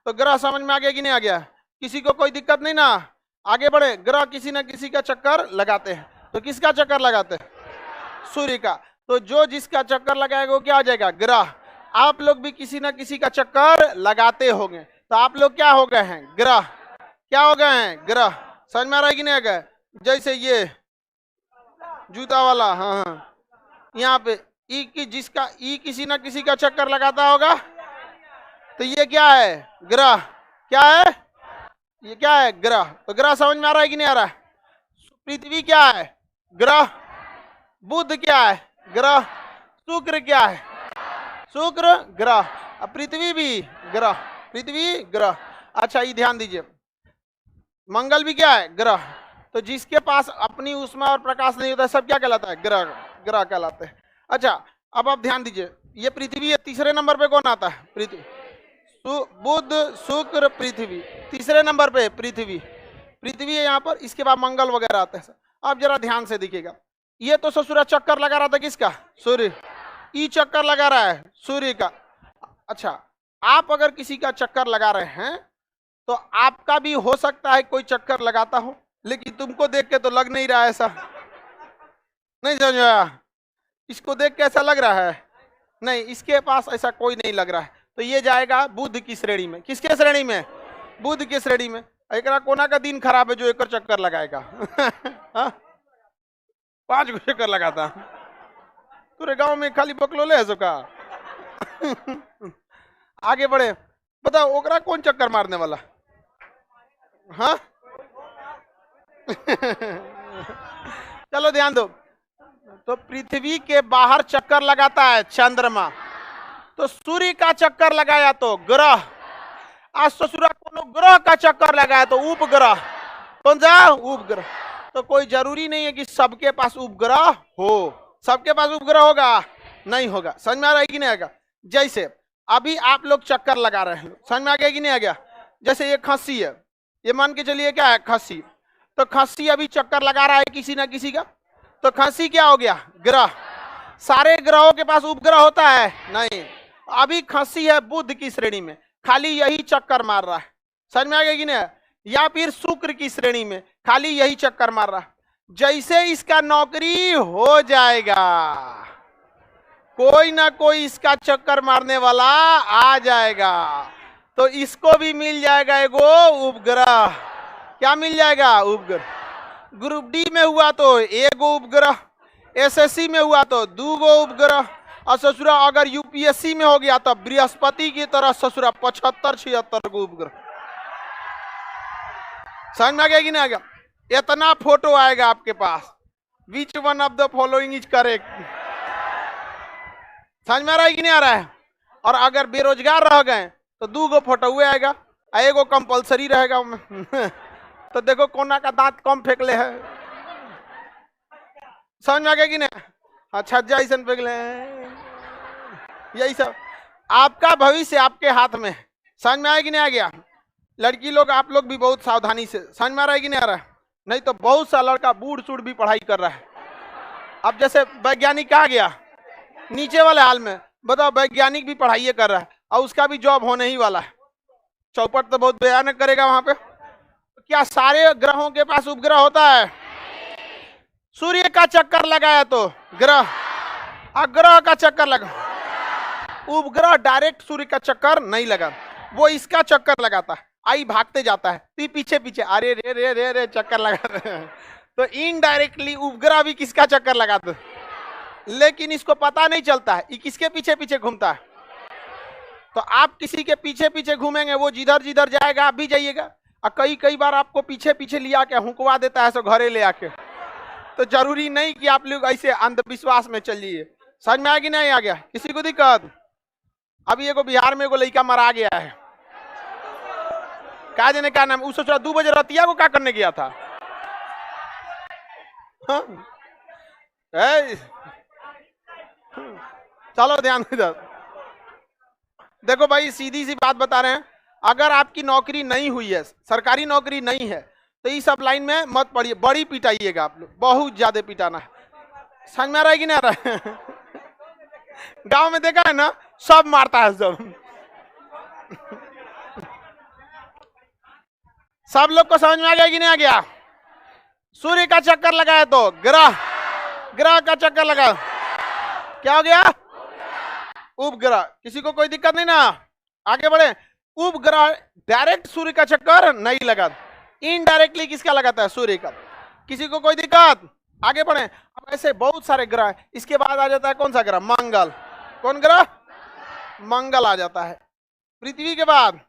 तो ग्रह समझ में आ गया कि नहीं आ गया? किसी को कोई दिक्कत नहीं ना? आगे बढ़े। ग्रह किसी न किसी का चक्कर लगाते हैं, तो किसका चक्कर लगाते हैं? सूर्य का। तो जो जिसका चक्कर लगाएगा वो क्या हो जाएगा? ग्रह। आप लोग भी किसी न किसी का चक्कर लगाते होंगे, तो आप लोग क्या हो गए हैं? ग्रह। क्या हो गए हैं? ग्रह। समझ में आ रहा है कि नहीं आ गया? जैसे ये जूता वाला, हाँ हाँ, यहाँ पे ई की जिसका ई किसी ना किसी का चक्कर लगाता होगा, तो ये क्या है? ग्रह। क्या है? ये क्या है? ग्रह। तो ग्रह समझ में आ रहा है कि नहीं आ रहा है? पृथ्वी क्या है? ग्रह। बुध क्या है? ग्रह। शुक्र क्या है? शुक्र ग्रह। पृथ्वी भी ग्रह। पृथ्वी ग्रह। अच्छा ये ध्यान दीजिए, मंगल भी क्या है? ग्रह। तो जिसके पास अपनी ऊष्मा और प्रकाश नहीं होता सब क्या कहलाता है? ग्रह। ग्रह कहलाते हैं। अच्छा अब आप ध्यान दीजिए, ये पृथ्वी है, तीसरे नंबर पे कौन आता है? पृथ्वी। बुध शुक्र पृथ्वी, तीसरे नंबर पे पृथ्वी। पृथ्वी है यहाँ पर, इसके बाद मंगल वगैरह आते हैं। अब जरा ध्यान से देखिएगा, ये तो ससुरा चक्कर लगा रहा था किसका? सूर्य। ई चक्कर लगा रहा है सूर्य का। अच्छा आप अगर किसी का चक्कर लगा रहे हैं तो आपका भी हो सकता है कोई चक्कर लगाता हो, लेकिन तुमको देख के तो लग नहीं रहा है ऐसा। नहीं समझ आया? इसको देख के ऐसा लग रहा है? नहीं, इसके पास ऐसा कोई नहीं लग रहा है, तो ये जाएगा बुध की श्रेणी में। किसके श्रेणी में? बुध की श्रेणी में। एक कोना का दिन खराब है जो एक चक्कर लगाएगा। 5 गो चक्कर लगाता। पूरे गांव में खाली बकलोले है सबका। आगे बढ़े, बताओ ओकरा कौन चक्कर मारने वाला? हाँ। चलो ध्यान दो, तो पृथ्वी के बाहर चक्कर लगाता है चंद्रमा, तो सूर्य का चक्कर लगाया तो ग्रह। आज ससुरा कोनो ग्रह का चक्कर लगाया तो उपग्रह। कौन सा? उपग्रह। तो कोई जरूरी नहीं है कि सबके पास उपग्रह हो। सबके पास उपग्रह होगा? नहीं होगा। समझ में आ रहा है कि नहीं आएगा? जैसे अभी आप लोग चक्कर लगा रहे हैं, समझ में आ गया कि नहीं आ गया? जैसे ये खस्सी है, ये मान के चलिए क्या है? खस्सी। तो खस्सी अभी चक्कर लगा रहा है किसी ना किसी का, तो खस्सी क्या हो गया? ग्रह। सारे ग्रहों के पास उपग्रह होता है? नहीं। अभी खस्सी है बुध की श्रेणी में, खाली यही चक्कर मार रहा है। समझ में आ गया कि नहीं? या फिर शुक्र की श्रेणी में, खाली यही चक्कर मार रहा है। जैसे इसका नौकरी हो जाएगा, कोई ना कोई इसका चक्कर मारने वाला आ जाएगा, तो इसको भी मिल जाएगा एगो उपग्रह। क्या मिल जाएगा? उपग्रह। ग्रुप डी में हुआ तो एगो उपग्रह, एसएससी में हुआ तो 2 गो उपग्रह, और ससुरा अगर यूपीएससी में हो गया तो बृहस्पति की तरह ससुरा 75-76 गो उपग्रह। समझ में आ गया कि नहीं आ गया? इतना फोटो आएगा आपके पास, which one of the following is correct. समझ में आ रहा है कि नहीं आ रहा है? और अगर बेरोजगार रह गए तो 2 गो फोटो हुए आएगा, एगो कंपलसरी रहेगा। तो देखो कोना का दांत कम फेंकले है। समझ में आ गया कि नहीं? अच्छा जैसे फेंकले, यही सब। आपका भविष्य आपके हाथ में। समझ में आया कि नहीं आ गया? लड़की लोग आप लोग भी बहुत सावधानी से, समझ में आ रहा है कि नहीं आ रहा है? नहीं तो बहुत सा लड़का बूढ़ सूढ़ भी पढ़ाई कर रहा है। अब जैसे वैज्ञानिक कहा गया नीचे वाले हाल में, बताओ वैज्ञानिक भी पढ़ाई कर रहा है और उसका भी जॉब होने ही वाला है। चौपट तो बहुत भयानक करेगा वहां पे। क्या सारे ग्रहों के पास उपग्रह होता है? सूर्य का चक्कर लगाया तो ग्रह, और ग्रह का चक्कर लगा। उपग्रह डायरेक्ट सूर्य का चक्कर नहीं लगा, वो इसका चक्कर लगाता है। आई भागते जाता है पीछे पीछे, अरे रे रे रे रे चक्कर लगा रहे हैं। तो इनडायरेक्टली उपग्रह भी किसका चक्कर लगाते हैं, लेकिन इसको पता नहीं चलता है ये किसके पीछे पीछे घूमता है। तो आप किसी के पीछे पीछे घूमेंगे, वो जिधर जिधर जाएगा आप भी जाइएगा, और कई बार आपको पीछे पीछे लिया के हुकवा देता है सो घरे ले आके। तो जरूरी नहीं कि आप लोग ऐसे अंधविश्वास में चलिए। समझ में आ गया नहीं आ गया? किसी को दिक्कत? अभी एगो बिहार में एगो लड़का मरा गया है, क्या जाने क्या नाम, उस 2 बजे रतिया को क्या करने गया था? हाँ? चलो ध्यान दो। देखो भाई सीधी सी बात बता रहे हैं, अगर आपकी नौकरी नहीं हुई है, सरकारी नौकरी नहीं है, तो इस सब लाइन में मत पढ़िए, बड़ी पिटाइएगा आप लोग, बहुत ज्यादा पिटाना है। समझ में आ रहा है कि नहीं आ रहा है? गांव में देखा है ना, सब मारता है सब। सब लोग को समझ में आ गया कि नहीं आ गया? सूर्य का चक्कर लगाया तो ग्रह, ग्रह का चक्कर लगा, क्या हो गया? उपग्रह। किसी को कोई दिक्कत नहीं ना? आगे बढ़े। उपग्रह डायरेक्ट सूर्य का चक्कर नहीं लगा, इनडायरेक्टली किसका लगाता है? सूर्य का। किसी को कोई दिक्कत? आगे बढ़े। अब ऐसे बहुत सारे ग्रह हैं। इसके बाद आ जाता है कौन सा ग्रह? मंगल। कौन ग्रह? मंगल आ जाता है। पृथ्वी के बाद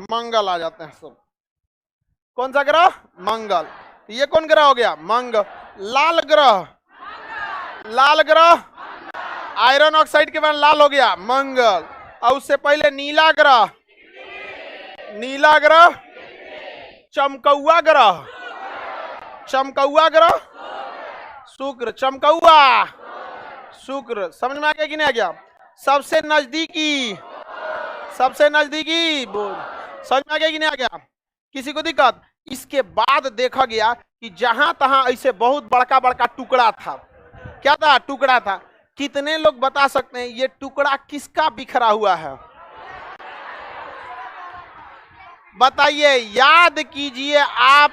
मंगल आ जाते हैं सब। कौन सा ग्रह? मंगल। ये कौन ग्रह हो गया? मंगल। लाल ग्रह, लाल ग्रह, आयरन ऑक्साइड के बाद लाल हो गया मंगल। और उससे पहले नीला ग्रह, नीला ग्रह, चमकौआ ग्रह, चमकौआ ग्रह शुक्र, चमकौआ शुक्र। समझ में आ गया कि नहीं आ गया? सबसे नजदीकी, सबसे नजदीकी बोल। समझ में आ गया कि नहीं आ गया? किसी को दिक्कत? इसके बाद देखा गया कि जहां तहां ऐसे बहुत बड़का बड़का टुकड़ा था। क्या था? टुकड़ा था। कितने लोग बता सकते हैं ये टुकड़ा किसका बिखरा हुआ है? बताइए, याद कीजिए आप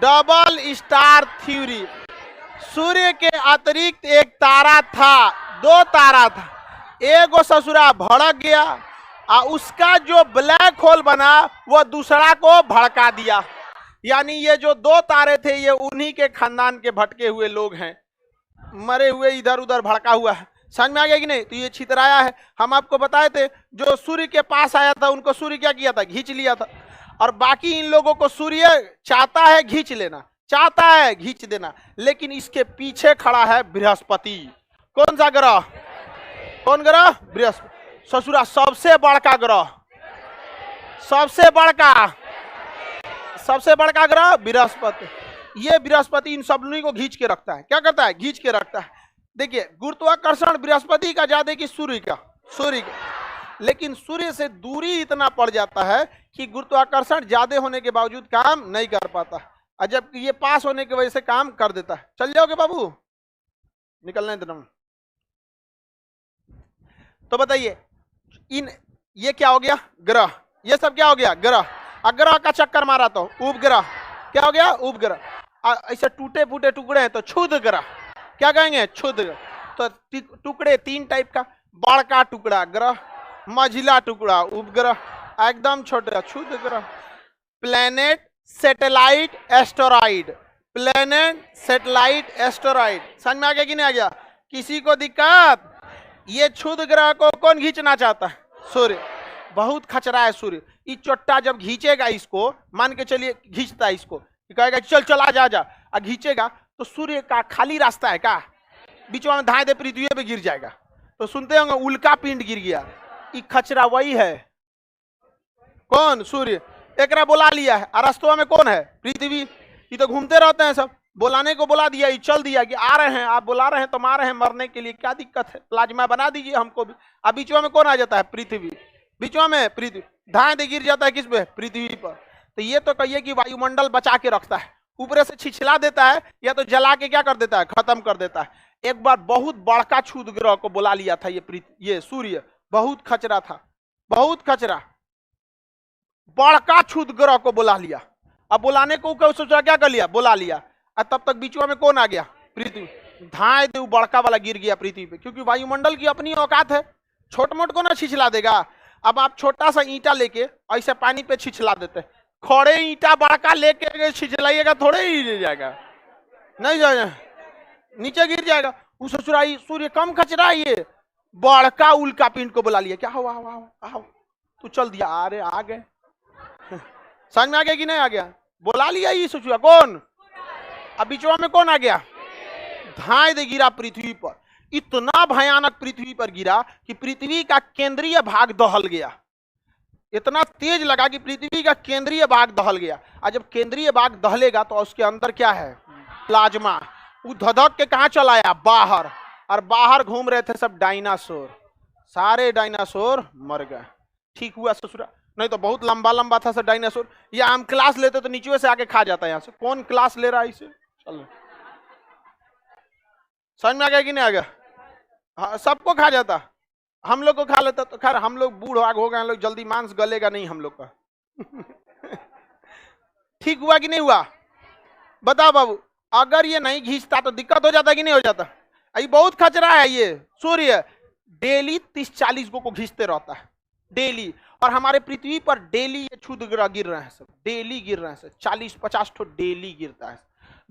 डबल स्टार थ्योरी। सूर्य के अतिरिक्त एक तारा था, दो तारा था, एगो ससुरा भड़क गया और उसका जो ब्लैक होल बना वो दूसरा को भड़का दिया। यानी ये जो दो तारे थे ये उन्हीं के खानदान के भटके हुए लोग हैं, मरे हुए, इधर उधर भड़का हुआ है। समझ में आ गया कि नहीं? तो ये छितराया है। हम आपको बताए थे जो सूर्य के पास आया था उनको सूर्य क्या किया था? घींच लिया था। और बाकी इन लोगों को सूर्य चाहता है घींच लेना, चाहता है घींच देना, लेकिन इसके पीछे खड़ा है बृहस्पति। कौन सा ग्रह? कौन ग्रह? बृहस्पति। ससुरा सबसे बड़का ग्रह, सबसे बड़का, सबसे बड़का ग्रह बृहस्पति। ये बृहस्पति इन सब को घींच के रखता है। क्या करता है? घींच के रखता है। देखिए, गुरुत्वाकर्षण बृहस्पति का ज्यादा कि सूर्य का? सूर्य का। लेकिन सूर्य से दूरी इतना पड़ जाता है कि गुरुत्वाकर्षण ज्यादा होने के बावजूद काम नहीं कर पाता, और जब ये पास होने की वजह से काम कर देता है। चल जाओगे बाबू? निकलने देना। तो बताइए, इन ये क्या हो गया? ग्रह। ये सब क्या हो गया? ग्रह। ग्रह का चक्कर मारा तो उपग्रह। क्या हो गया? उपग्रह। ऐसे टूटे फूटे टुकड़े हैं तो क्षुद्र ग्रह। क्या कहेंगे? क्षुद्र। तो टुकड़े तीन टाइप का, बड़का टुकड़ा ग्रह, मझिला टुकड़ा उपग्रह, एकदम छोटा क्षुद्र ग्रह। Planet, satellite, asteroid. Planet, satellite, asteroid. समझ में आ गया कि नहीं आ गया? किसी को दिक्कत? ये क्षुद्र ग्रह को कौन खींचना चाहता है? सूर्य। बहुत खचरा है सूर्य। ये चोट्टा जब घींचेगा इसको, मान के चलिए घींचता है इसको, कहेगा चल चल आ जा जा, और घींचेगा तो सूर्य का खाली रास्ता है का? बीच में धाए दे पृथ्वी पे गिर जाएगा। तो सुनते होंगे उल्का पिंड गिर गया। ये खचरा वही है। कौन? सूर्य। एकरा बुला लिया है, और रास्तों में कौन है? पृथ्वी। ये तो घूमते रहते हैं सब, बुलाने को बुला दिया, ये चल दिया कि आ रहे हैं, आप बुला रहे हैं तो मार रहे हैं मरने के लिए, क्या दिक्कत है? प्लाज्मा बना दीजिए हमको भी। अब बीचवा में कौन आ जाता है? पृथ्वी। बीचवा में पृथ्वी, धाए दे गिर जाता है किस पे? पृथ्वी पर। तो ये तो कहिए कि वायुमंडल बचा के रखता है, ऊपर से छिछला देता है या तो जला के क्या कर देता है? खत्म कर देता है। एक बार बहुत बड़का क्षुद्र ग्रह को बुला लिया था ये सूर्य। बहुत खचरा था, बहुत खचरा। बड़का क्षुद्र ग्रह को बुला लिया। अब बुलाने को सोचा क्या कर लिया? बुला लिया। और तब तक बीचवा में कौन आ गया? पृथ्वी। धाए दे बड़का वाला गिर गया पृथ्वी पे, क्योंकि वायुमंडल की अपनी औकात है, छोट मोट को ना छिछला देगा। अब आप छोटा सा ईंटा लेके ऐसे पानी पे छिछला देते, खड़े ईंटा बड़का लेके छिछलाइएगा थोड़े ही ले जाएगा, नहीं जाएगा, नीचे गिर जाएगा। उस ससुराई सूर्य कम खचरा, ये बड़का उल्का पिंड को बुला लिया। क्या हुआ? आओ तू चल दिया, अरे आ गए। समझ में आ गया कि नहीं आ गया? बुला लिया ये ससुरा। कौन? अब बीचवा में कौन आ गया? धाए दे गिरा पृथ्वी पर। इतना भयानक पृथ्वी पर गिरा कि पृथ्वी का केंद्रीय भाग दहल गया। इतना तेज लगा कि पृथ्वी का केंद्रीय भाग दहल गया। और जब केंद्रीय भाग दहलेगा तो उसके अंदर क्या है? प्लाज्मा। वो धधक के कहां चला आया? बाहर। और बाहर घूम रहे थे सब डायनासोर, सारे डायनासोर मर गए। ठीक हुआ ससुरा, नहीं तो बहुत लंबा लंबा था सब डायनासोर। ये हम क्लास लेते तो नीचे से आके खा जाता है। यहाँ से कौन क्लास ले रहा है इसे? चलो, समझ में आ गया कि नहीं आ गया? हाँ, सबको खा जाता, हम लोग को खा लेता। तो खैर हम लोग बूढ़ हो गए, हम लोग जल्दी मांस गलेगा नहीं हम लोग का। ठीक हुआ कि नहीं हुआ? बताओ बाबू, अगर ये नहीं खींचता तो दिक्कत हो जाता कि नहीं हो जाता? ये बहुत खचरा है। ये सूर्य डेली 30-40 को खींचते रहता है डेली, और हमारे पृथ्वी पर डेली ये क्षुद्र ग्रह गिर रहे हैं सब, डेली गिर रहे हैं सब, 40-50 ठो डेली गिरता है।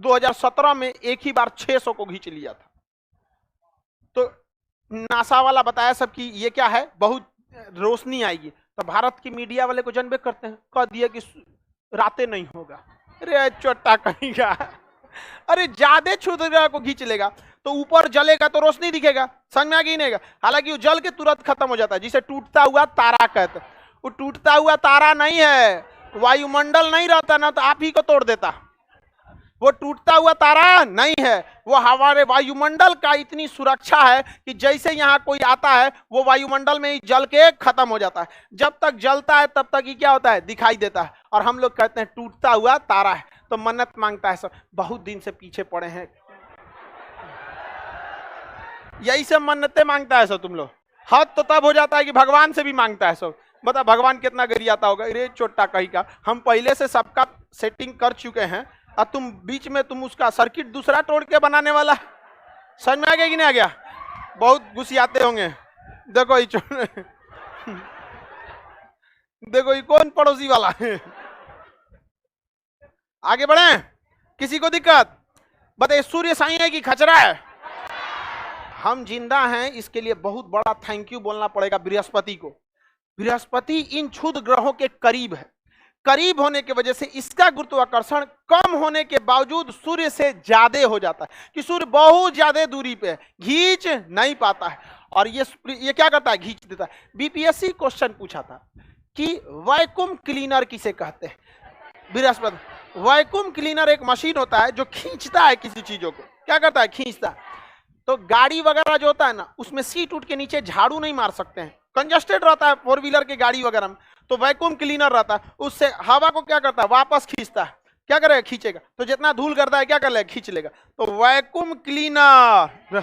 2017 में एक ही बार 600 को खींच लिया था। तो नासा वाला बताया सब कि ये क्या है, बहुत रोशनी आएगी। तो भारत की मीडिया वाले को जनबे करते हैं, कह दिया कि रातें नहीं होगा। अरे चोटा कहीं का, अरे ज्यादा क्षुद्र ग्रह को खींच लेगा तो ऊपर जलेगा तो रोशनी दिखेगा, समझ में आ गई नहीं? हालांकि वो जल के तुरंत खत्म हो जाता है, जिसे टूटता हुआ तारा कहते हैं। वो टूटता हुआ तारा नहीं है, वायुमंडल नहीं रहता ना तो आप ही को तोड़ देता। वो टूटता हुआ तारा नहीं है, वो हमारे वायुमंडल का इतनी सुरक्षा है कि जैसे यहाँ कोई आता है वो वायुमंडल में ही जल के खत्म हो जाता है। जब तक जलता है तब तक ही क्या होता है, दिखाई देता है। और हम लोग कहते हैं टूटता हुआ तारा है, तो मन्नत मांगता है सब। बहुत दिन से पीछे पड़े हैं, यही सब मन्नतें मांगता है सब तुम लोग। हद तो तब हो जाता है कि भगवान से भी मांगता है सब। बता भगवान कितना गरियाता होगा, अरे चोटा कहीं का, हम पहले से सबका सेटिंग कर चुके हैं और तुम बीच में तुम उसका सर्किट दूसरा तोड़ के बनाने वाला। समझ में आ गया कि नहीं आ गया? बहुत गुस्सियाते होंगे। देखो देखो ये कौन पड़ोसी वाला है। आगे बढ़े, किसी को दिक्कत? बताइए सूर्य सही है कि खचरा है? हम जिंदा हैं इसके लिए बहुत बड़ा थैंक यू बोलना पड़ेगा बृहस्पति को। बृहस्पति इन क्षुद्र ग्रहों के करीब है। करीब होने की वजह से इसका गुरुत्वाकर्षण कम होने के बावजूद सूर्य से ज्यादा हो जाता है, कि सूर्य बहुत ज्यादा दूरी पे है, खींच नहीं पाता है। और ये क्या करता है, खींच देता है। बीपीएससी क्वेश्चन पूछा था कि वैक्यूम क्लीनर किसे कहते हैं? बृहस्पति। वैक्यूम क्लीनर एक मशीन होता है जो खींचता है किसी चीजों को। क्या करता है, खींचता है। तो गाड़ी वगैरह जो होता है ना, उसमें सीट उठ के नीचे झाड़ू नहीं मार सकते हैं, कंजस्टेड रहता है 4 व्हीलर के गाड़ी वगैरह में। तो वैक्यूम क्लीनर रहता है, उससे हवा को क्या करता है, वापस खींचता है। क्या करेगा, खींचेगा। तो जितना धूल करता है क्या कर लेगा, खींच लेगा। तो वैक्यूम क्लीनर,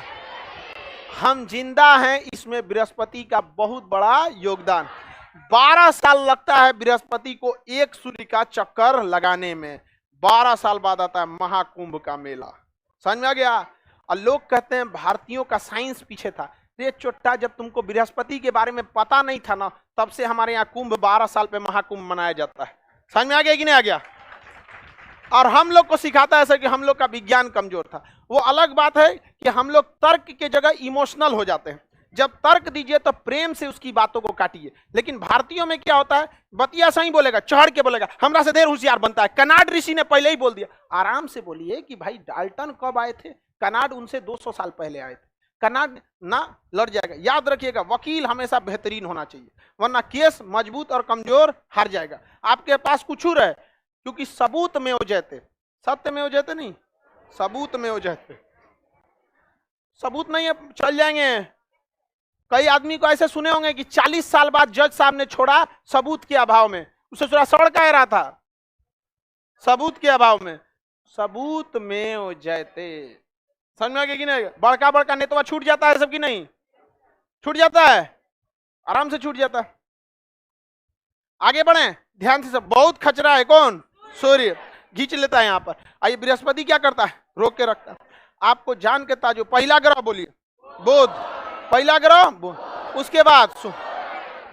हम जिंदा हैं इसमें बृहस्पति का बहुत बड़ा योगदान। 12 साल लगता है बृहस्पति को एक सूर्य का चक्कर लगाने में। 12 साल बाद आता है महाकुंभ का मेला। समझ में आ गया? और लोग कहते हैं भारतीयों का साइंस पीछे था। ये चोट्टा, जब तुमको बृहस्पति के बारे में पता नहीं था ना, तब से हमारे यहाँ कुंभ 12 साल पे महाकुंभ मनाया जाता है। समझ में आ गया कि नहीं आ गया? और हम लोग को सिखाता है ऐसा कि हम लोग का विज्ञान कमजोर था। वो अलग बात है कि हम लोग तर्क के जगह इमोशनल हो जाते हैं। जब तर्क दीजिए तो प्रेम से उसकी बातों को काटिए। लेकिन भारतीयों में क्या होता है, बतिया सही बोलेगा, चढ़ के बोलेगा, हमरा से देर होशियार बनता है। कनाड ऋषि ने पहले ही बोल दिया। आराम से बोलिए कि भाई डाल्टन कब आए थे, कनाड उनसे 200 साल पहले आए थे। कनाड ना लड़ जाएगा। याद रखिएगा, वकील हमेशा बेहतरीन होना चाहिए, वरना केस मजबूत और कमजोर हार जाएगा। आपके पास कुछ रहे, क्योंकि सबूत में हो जाते, सत्य में हो जाते नहीं, सबूत में हो जाते। सबूत नहीं है चल जाएंगे। कई आदमी को ऐसे सुने होंगे कि 40 साल बाद जज साहब ने छोड़ा सबूत के अभाव में। उसे थोड़ा सड़ कह रहा था, सबूत के अभाव में। सबूत में हो जाते। समझ में आ गया कि नहीं? बड़का बड़का नेतवा छूट जाता है सबकी, नहीं छूट जाता है, आराम से छूट जाता है। आगे बढ़े ध्यान से सब। बहुत खचरा है कौन, सूर्य खींच लेता है यहाँ पर। आइए बृहस्पति क्या करता है, रोक के रखता है। आपको जान के ताजो, पहला ग्रह बोलिए बुध, पहला ग्रह बुध। उसके बाद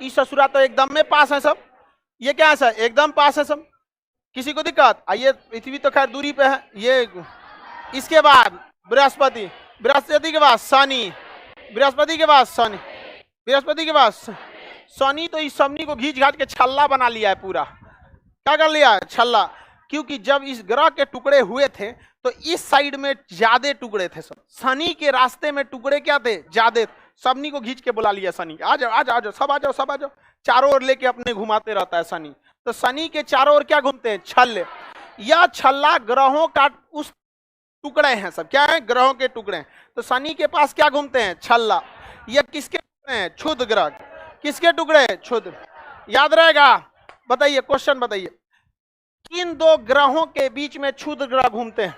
इस ससुरा तो एकदम में पास है सब। ये क्या है सर, एकदम पास है सब, किसी को दिक्कत? आइए पृथ्वी तो खैर दूरी पे है ये। इसके बाद बृहस्पति, बृहस्पति के बाद शनि, बृहस्पति के बाद शनि, बृहस्पति के बाद शनि। तो इस शनि को घींच घाट के छल्ला बना लिया है पूरा। क्या कर लिया, छल्ला। क्योंकि जब इस ग्रह के टुकड़े हुए थे तो इस साइड में ज्यादा टुकड़े थे सब, शनि के रास्ते में टुकड़े क्या थे, ज्यादा। शनि को घींच के बुला लिया शनि, आ जाओ आ जाओ आ जाओ, सब आ जाओ सब आ जाओ। चारों ओर लेके अपने घुमाते रहता है शनि। तो शनि के चारों ओर क्या घूमते हैं, छल्ले। यह छल्ला ग्रहों का उस टुकड़े हैं सब, क्या है, ग्रहों के टुकड़े हैं। तो शनि के पास क्या घूमते हैं, छल्ला। ये किसके टुकड़े हैं, क्षुद्र ग्रह। किसके टुकड़े, क्षुद्र। याद रहेगा? बताइए, क्वेश्चन बताइए, किन दो ग्रहों के बीच में क्षुद्र ग्रह घूमते हैं?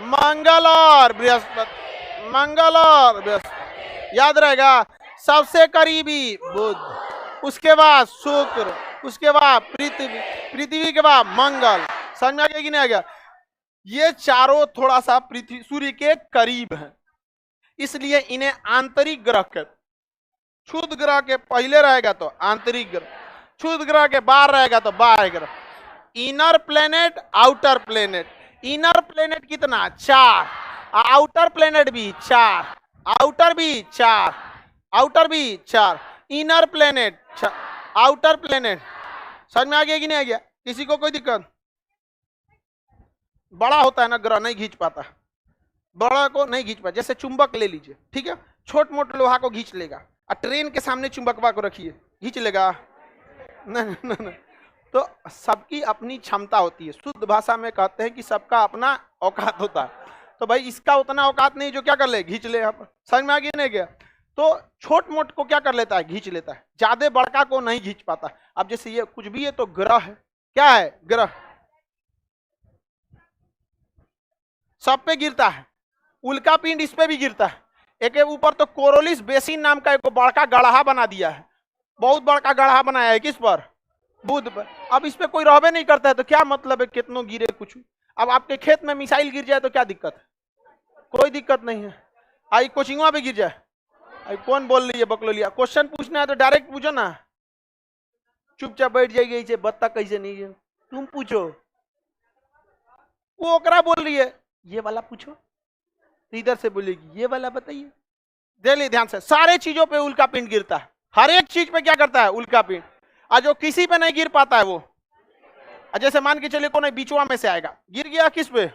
मंगल और बृहस्पति, मंगल और बृहस्पति। याद रहेगा? सबसे करीबी बुध, उसके बाद शुक्र, उसके बाद पृथ्वी, पृथ्वी के बाद मंगल। समझ में आ गया कि नहीं आ गया? ये चारों थोड़ा सा पृथ्वी सूर्य के करीब है, इसलिए इन्हें आंतरिक ग्रह कहते। क्षुद्र ग्रह के पहले रहेगा तो आंतरिक ग्रह, क्षुद्र ग्रह के बाहर रहेगा तो बाह्य ग्रह। Inner planet, outer planet. Inner planet कितना? 4। आउटर प्लेनेट भी 4, आउटर भी 4, आउटर भी 4। Inner planet, outer planet. समझ में आ गया कि नहीं आ गया? किसी को कोई दिक्कत? बड़ा होता है ना ग्रह, नहीं खींच पाता, बड़ा को नहीं खींच पाता। जैसे चुंबक ले लीजिए, ठीक है, छोट मोट लोहा को खींच लेगा, और ट्रेन के सामने चुंबकवा को रखिए, खींच लेगा? नहीं नहीं नहीं। तो सबकी अपनी क्षमता होती है। शुद्ध भाषा में कहते हैं कि सबका अपना औकात होता है। तो भाई इसका उतना औकात नहीं जो क्या कर ले, खींच ले। समझ में आ गया नहीं गया? तो छोट मोट को क्या कर लेता है, खींच लेता है, ज्यादा बड़का को नहीं खींच पाता। अब जैसे ये कुछ भी है तो ग्रह है, क्या है? ग्रह। सब पे गिरता है, उल्का पिंड इस पे भी गिरता है। एक ऊपर तो कोरोलिस बेसिन नाम का एक बड़का गढ़ा बना दिया है, बहुत बड़का गढ़ा बनाया है। किस पर? बुध पर। अब इस पे कोई रहबे नहीं करता है तो क्या मतलब है कितनों गिरे कुछ। अब आपके खेत में मिसाइल गिर जाए तो क्या दिक्कत है? कोई दिक्कत नहीं है। आई कोचिंगवा पे गिर जाए, आई कौन बोल रही है बकलोलिया? क्वेश्चन पूछना है तो डायरेक्ट पूछो ना, चुपचाप बैठ जाइए। बत्ता कैसे नहीं है, तुम पूछो। वो ओकरा बोल रही है ये वाला पूछो, तो इधर से बोलेगी ये वाला बताइए। दे ली ध्यान से, सारे चीजों पे उल्का पिंड गिरता है, हर एक चीज पे क्या करता है? उल्का पिंड। और जो किसी पे नहीं गिर पाता है वो, जैसे मान के चलिए कोई बीचवा में से आएगा, गिर गया किस पे?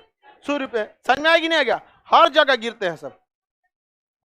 सूर्य पे। समझ में आएगी नहीं आएगा? हर जगह गिरते हैं सब।